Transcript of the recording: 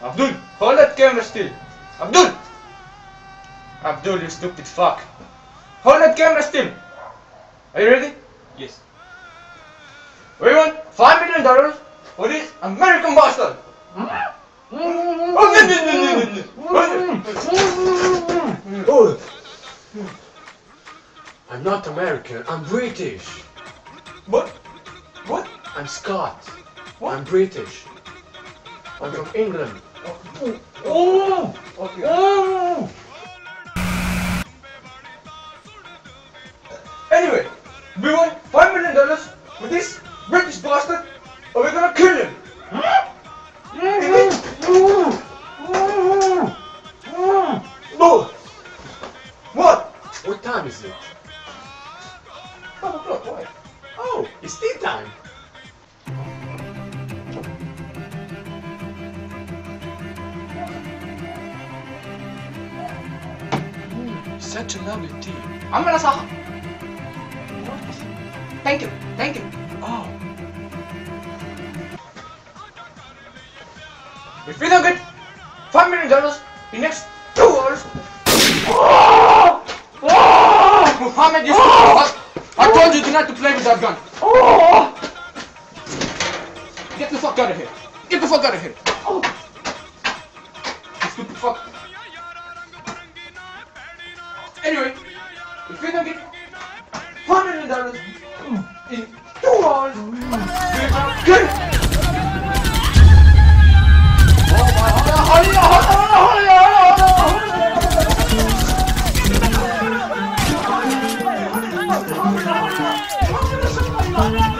Abdul, hold that camera still. Abdul! Abdul, you stupid fuck. Hold that camera still. Are you ready? Yes. We want $5 million for this American bastard. Oh. I'm not American, I'm British. What? What? I'm Scot. What? I'm British. I'm from England. Oh! Okay. Oh! Anyway, we want $5 million for this British bastard, or we're gonna kill him. No! What? What time is it? 5 o'clock, why? Oh, it's tea time. Such a lovely tea. I'm gonna saha. Thank you, thank you. Oh, If we don't get $5 million in next 2 hours, Muhammad, you stupid fuck! I told you not to play with that gun. Get the fuck out of here! Get the fuck out of here! You stupid fuck! Anyway, if we don't get $5 million in 2 hours, we're gonna kill him. Oh,